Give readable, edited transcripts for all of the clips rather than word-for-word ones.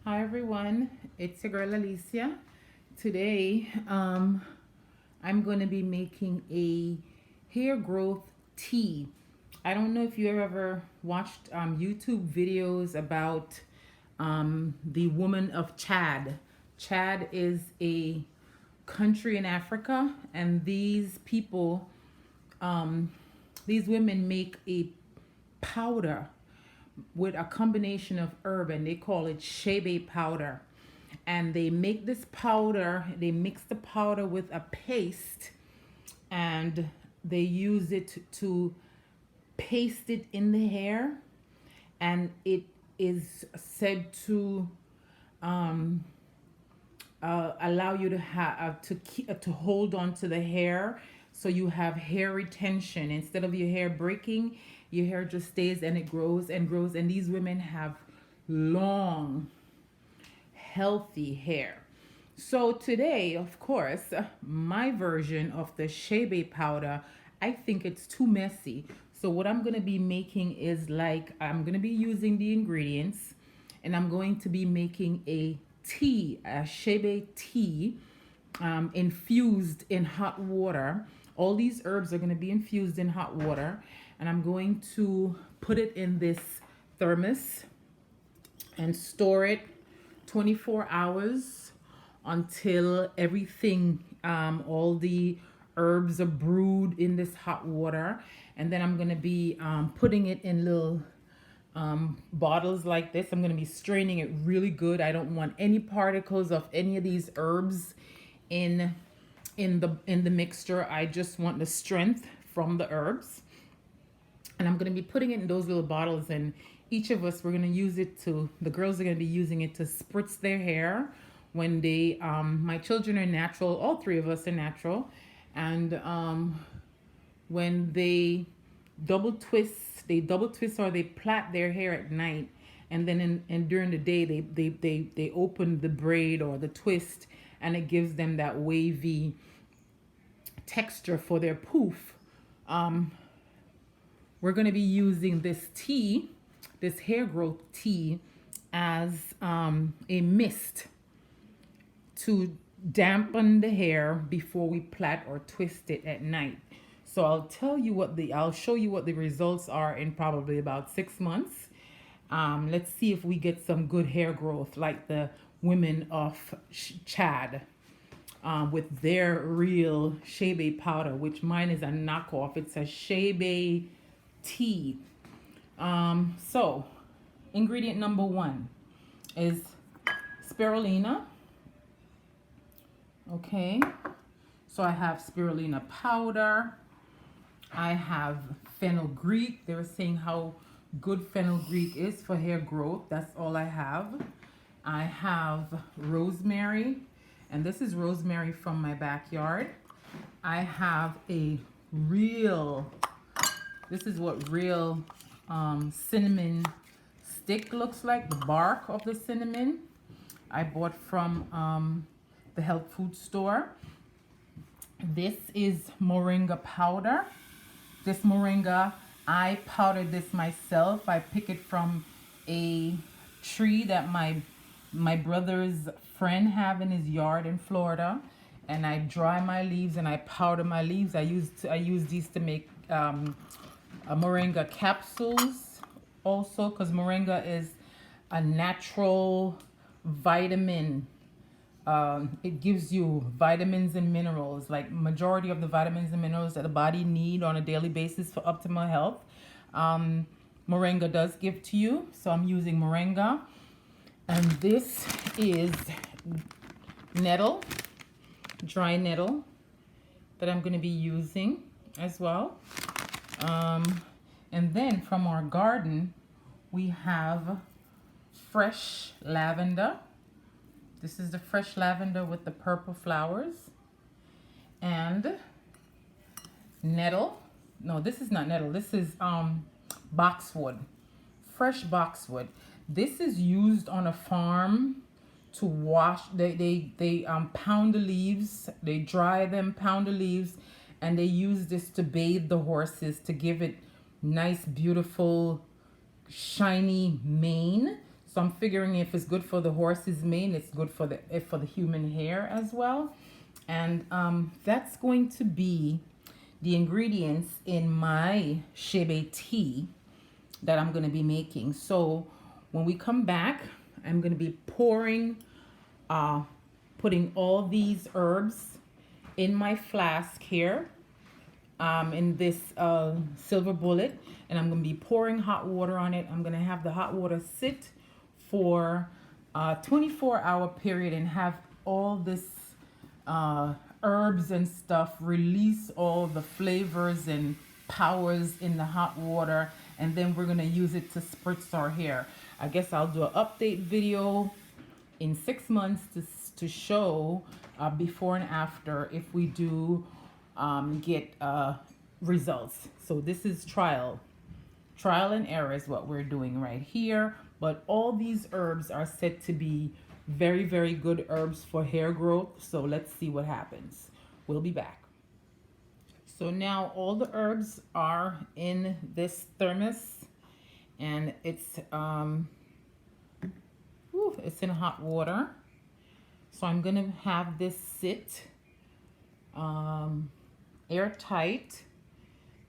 Hi everyone, it's your girl Alicia. Today, I'm going to be making a hair growth tea. I don't know if you ever watched YouTube videos about the woman of Chad. Chad is a country in Africa, and um, these women make a powder with a combination of herb, and they call it shebe powder. And they make this powder, they mix the powder with a paste, and they use it to paste it in the hair, and it is said to um, allow you to have to hold on to the hair, so you have hair retention instead of your hair breaking. Your hair just stays and it grows and grows, and these women have long healthy hair. So today, of course, my version of the shebe powder, I think it's too messy. So what I'm going to be making is, like, I'm going to be using the ingredients, and I'm going to be making a tea, a shebe tea, infused in hot water. All these herbs are going to be infused in hot water, and I'm going to put it in this thermos and store it 24 hours until everything, all the herbs are brewed in this hot water. And then I'm going to be putting it in little bottles like this. I'm going to be straining it really good. I don't want any particles of any of these herbs in in the mixture. I just want the strength from the herbs, and I'm going to be putting it in those little bottles, and each of us, we're going to use it to, the girls are going to be using it to spritz their hair when they, my children are natural, all three of us are natural, and when they double twist or they plait their hair at night, and then and during the day they open the braid or the twist, and it gives them that wavy texture for their poof. um, we're going to be using this tea, this hair growth tea, as a mist to dampen the hair before we plait or twist it at night. So I'll show you what the results are in probably about 6 months. Let's see if we get some good hair growth like the women of Chad, with their real shebe powder, which mine is a knockoff. It's a shebe tea. So ingredient number one is spirulina. Okay, so I have spirulina powder. I have fenugreek. They were saying how good fenugreek is for hair growth. That's all I have. I have rosemary, and this is rosemary from my backyard. I have a real, this is what real cinnamon stick looks like, the bark of the cinnamon. I bought from the health food store. This is moringa powder. This moringa, I powdered this myself. I pick it from a tree that my brother's friend have in his yard in Florida, and I dry my leaves and I powder my leaves. I use these to make moringa capsules also, because moringa is a natural vitamin. It gives you vitamins and minerals, like majority of the vitamins and minerals that the body need on a daily basis for optimal health. Moringa does give to you, so I'm using moringa. And this is nettle, dry nettle, that I'm going to be using as well. And then from our garden, we have fresh lavender. This is the fresh lavender with the purple flowers. And nettle. No, this is not nettle. This is boxwood. Fresh boxwood. This is used on a farm to wash. They pound the leaves. They dry them, pound the leaves, and they use this to bathe the horses to give it nice, beautiful, shiny mane. So I'm figuring if it's good for the horse's mane, it's good for the human hair as well. And that's going to be the ingredients in my Chaba tea that I'm going to be making. So when we come back, I'm going to be putting all these herbs in my flask here, in this silver bullet, and I'm going to be pouring hot water on it. I'm going to have the hot water sit for a 24-hour period and have all this herbs and stuff release all the flavors and powers in the hot water, and then we're going to use it to spritz our hair. I guess I'll do an update video in 6 months to show before and after if we do get results. So this is trial and error is what we're doing right here. But all these herbs are said to be very, very good herbs for hair growth. So let's see what happens. We'll be back. So now all the herbs are in this thermos, and it's in hot water. So I'm gonna have this sit airtight,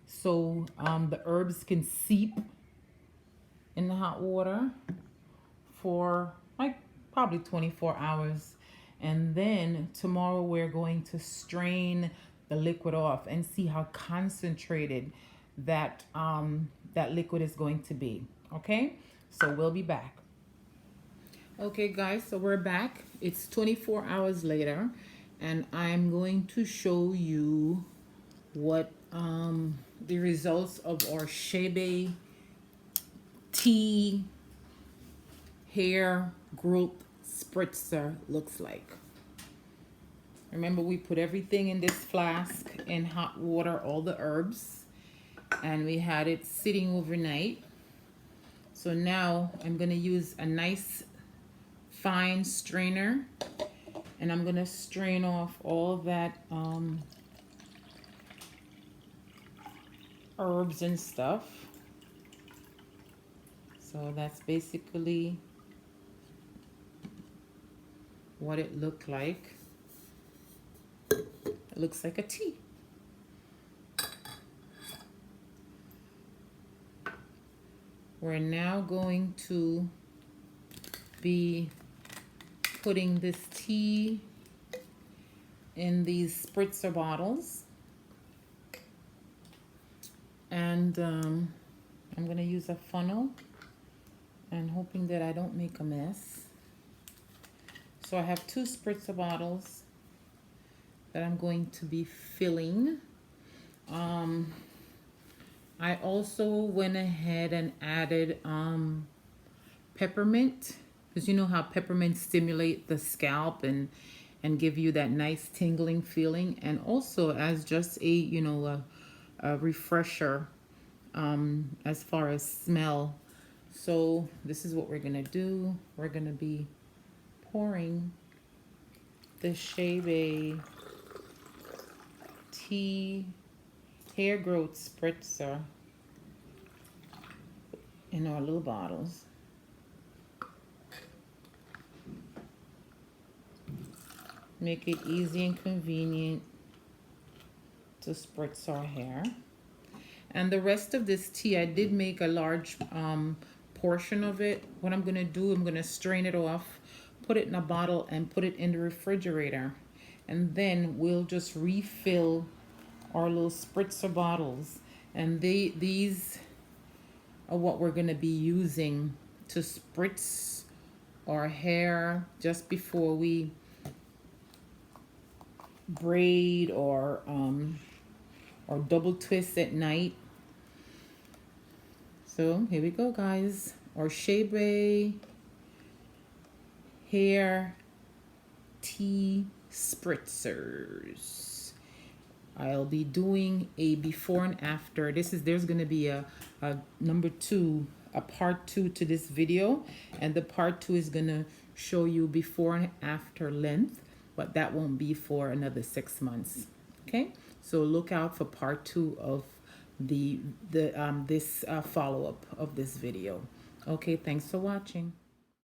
so the herbs can seep in the hot water for like probably 24 hours. And then tomorrow we're going to strain the liquid off and see how concentrated that that liquid is going to be. Okay, so we'll be back. Okay guys, so we're back. It's 24 hours later, and I'm going to show you what the results of our Chaba tea hair growth spritzer looks like. Remember, we put everything in this flask in hot water, all the herbs, and we had it sitting overnight. So now I'm gonna use a nice fine strainer, and I'm gonna strain off all that herbs and stuff. So that's basically what it looked like. It looks like a tea. We're now going to be putting this tea in these spritzer bottles, and I'm gonna use a funnel and hoping that I don't make a mess. So I have 2 spritzer bottles that I'm going to be filling. I also went ahead and added peppermint, because you know how peppermint stimulate the scalp and give you that nice tingling feeling, and also as just a a refresher as far as smell. So this is what we're gonna do. We're gonna be pouring the Chaba tea hair growth spritzer in our little bottles. Make it easy and convenient to spritz our hair. And the rest of this tea, I did make a large portion of it. What I'm gonna do, I'm gonna strain it off, put it in a bottle, and put it in the refrigerator. And then we'll just refill our little spritzer bottles. And these are what we're gonna be using to spritz our hair just before we braid or double twist at night. So here we go, guys. Our Chaba hair tea spritzers. I'll be doing a before and after. There's gonna be a number 2, a part 2 to this video, and the part 2 is gonna show you before and after length, but that won't be for another 6 months. Okay, so look out for part 2 of this follow-up of this video. Okay, thanks for watching.